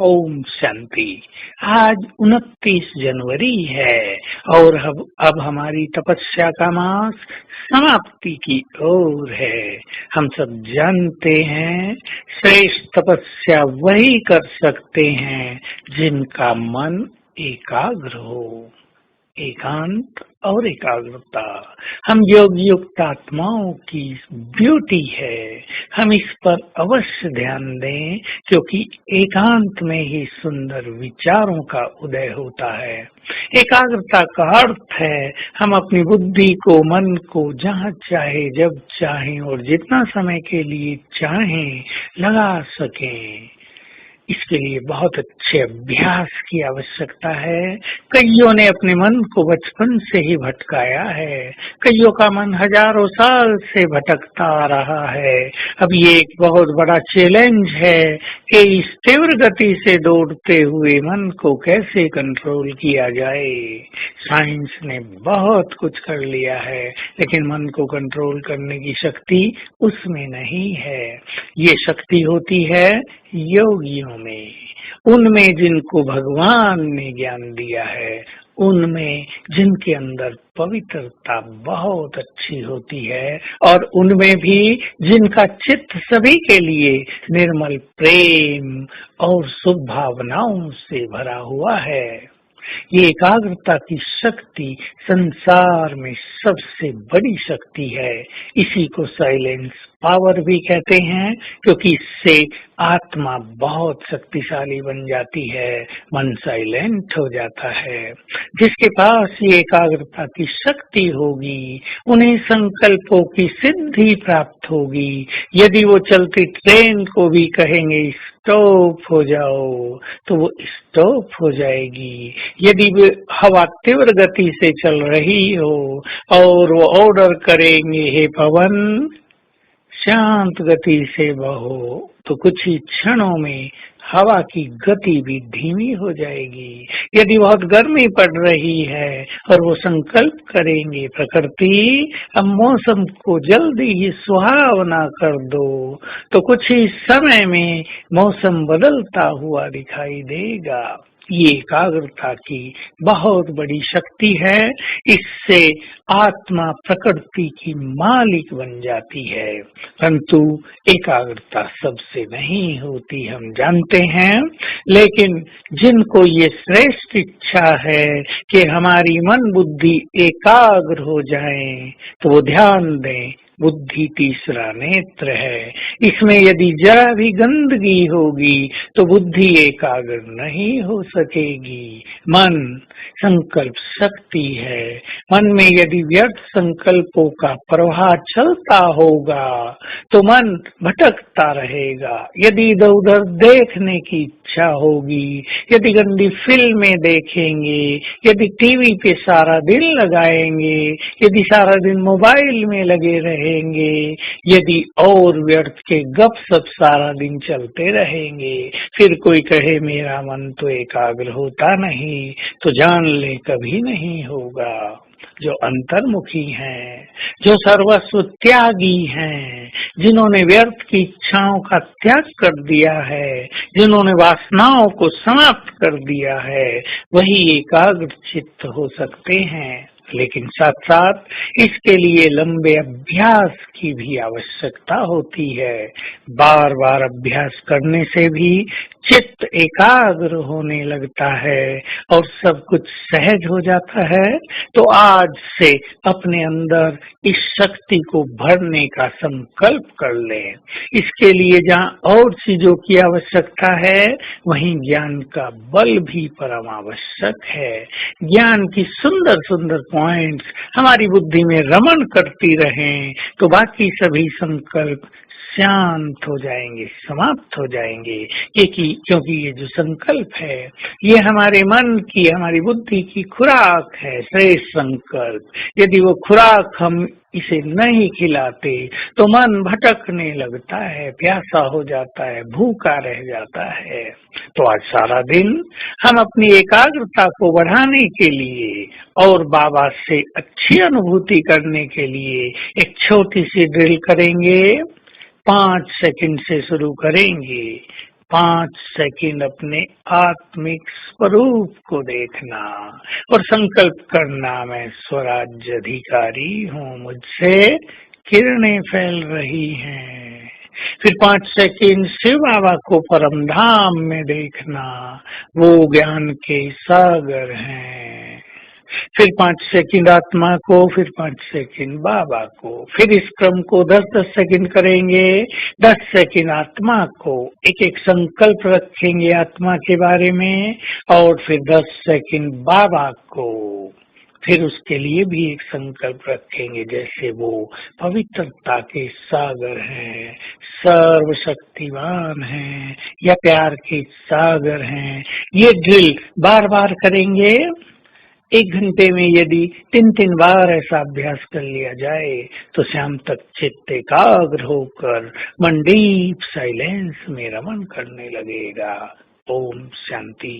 ओम शांति। आज 29 जनवरी है और अब हमारी तपस्या का मास समाप्ति की ओर है। हम सब जानते हैं श्रेष्ठ तपस्या वही कर सकते हैं जिनका मन एकाग्र हो। एकांत और एकाग्रता हम योग युक्त आत्माओं की ब्यूटी है। हम इस पर अवश्य ध्यान दें क्योंकि एकांत में ही सुंदर विचारों का उदय होता है। एकाग्रता का अर्थ है हम अपनी बुद्धि को, मन को जहाँ चाहे, जब चाहें और जितना समय के लिए चाहें लगा सकें। इसके लिए बहुत अच्छे अभ्यास की आवश्यकता है। कईयों ने अपने मन को बचपन से ही भटकाया है। कईयों का मन हजारों साल से भटकता आ रहा है। अब ये एक बहुत बड़ा चैलेंज है कि इस तीव्र गति से दौड़ते हुए मन को कैसे कंट्रोल किया जाए। साइंस ने बहुत कुछ कर लिया है लेकिन मन को कंट्रोल करने की शक्ति उसमें नहीं है। ये शक्ति होती है योगियों में, उनमें जिनको भगवान ने ज्ञान दिया है, उनमें जिनके अंदर पवित्रता बहुत अच्छी होती है और उनमें भी जिनका चित्त सभी के लिए निर्मल प्रेम और शुभ भावनाओं से भरा हुआ है। ये एकाग्रता की शक्ति संसार में सबसे बड़ी शक्ति है। इसी को साइलेंस पावर भी कहते हैं क्योंकि इससे आत्मा बहुत शक्तिशाली बन जाती है, मन साइलेंट हो जाता है। जिसके पास ये एकाग्रता की शक्ति होगी उन्हें संकल्पों की सिद्धि प्राप्त होगी। यदि वो चलती ट्रेन को भी कहेंगे स्टॉप हो जाओ तो वो स्टॉप हो जाएगी। यदि हवा तीव्र गति से चल रही हो और वो ऑर्डर करेंगे हे पवन शांत गति से बहो तो कुछ ही क्षणों में हवा की गति भी धीमी हो जाएगी। यदि बहुत गर्मी पड़ रही है और वो संकल्प करेंगे प्रकृति अब मौसम को जल्दी ही सुहावना कर दो तो कुछ ही समय में मौसम बदलता हुआ दिखाई देगा। ये एकाग्रता की बहुत बड़ी शक्ति है। इससे आत्मा प्रकृति की मालिक बन जाती है, परंतु एकाग्रता सबसे नहीं होती हम जानते हैं। लेकिन जिनको ये श्रेष्ठ इच्छा है कि हमारी मन बुद्धि एकाग्र हो जाए तो वो ध्यान दें बुद्धि तीसरा नेत्र है। इसमें यदि जरा भी गंदगी होगी तो बुद्धि एकाग्र नहीं हो सकेगी। मन संकल्प शक्ति है। मन में यदि व्यर्थ संकल्पों का प्रवाह चलता होगा तो मन भटकता रहेगा। यदि इधर उधर देखने की इच्छा होगी, यदि गंदी फिल्में देखेंगे, यदि टीवी पे सारा दिन लगाएंगे, यदि सारा दिन मोबाइल में लगे रहेंगे, यदि और व्यर्थ के गपशप सारा दिन चलते रहेंगे, फिर कोई कहे मेरा मन तो एकाग्र होता नहीं, तो जान ले कभी नहीं होगा। जो अंतर्मुखी हैं, जो सर्वस्व त्यागी हैं, जिन्होंने व्यर्थ की इच्छाओं का त्याग कर दिया है, जिन्होंने वासनाओं को समाप्त कर दिया है, वही एकाग्र चित्त हो सकते हैं। लेकिन साथ साथ इसके लिए लंबे अभ्यास की भी आवश्यकता होती है। बार बार अभ्यास करने से भी चित्त एकाग्र होने लगता है और सब कुछ सहज हो जाता है। तो आज से अपने अंदर इस शक्ति को भरने का संकल्प कर लें। इसके लिए जहाँ और चीजों की आवश्यकता है वहीं ज्ञान का बल भी परम आवश्यक है। ज्ञान की सुंदर सुंदर पॉइंट्स हमारी बुद्धि में रमण करती रहें तो बाकी सभी संकल्प शांत हो जाएंगे, समाप्त हो जाएंगे। क्योंकि ये जो संकल्प है ये हमारे मन की, हमारी बुद्धि की खुराक है, श्रेष्ठ संकल्प। यदि वो खुराक हम इसे नहीं खिलाते तो मन भटकने लगता है, प्यासा हो जाता है, भूखा रह जाता है। तो आज सारा दिन हम अपनी एकाग्रता को बढ़ाने के लिए और बाबा से अच्छी अनुभूति करने के लिए एक छोटी सी ड्रिल करेंगे। 5 सेकंड से शुरू करेंगे। 5 सेकंड अपने आत्मिक स्वरूप को देखना और संकल्प करना, मैं स्वराज्य अधिकारी हूँ, मुझसे किरणें फैल रही हैं। फिर 5 सेकंड शिव बाबा को परम धाम में देखना, वो ज्ञान के सागर हैं। फिर 5 सेकंड आत्मा को, फिर 5 सेकंड बाबा को। फिर इस क्रम को 10-10 सेकंड करेंगे। 10 सेकंड आत्मा को, एक एक संकल्प रखेंगे आत्मा के बारे में, और फिर 10 सेकंड बाबा को। फिर उसके लिए भी एक संकल्प रखेंगे, जैसे वो पवित्रता के सागर हैं, सर्वशक्तिमान हैं, या प्यार के सागर हैं। ये ड्रिल बार बार करेंगे। 1 घंटे में यदि 3-3 बार ऐसा अभ्यास कर लिया जाए तो शाम तक चित्त एकाग्र होकर मन डीप साइलेंस में रमन करने लगेगा। ओम शांति।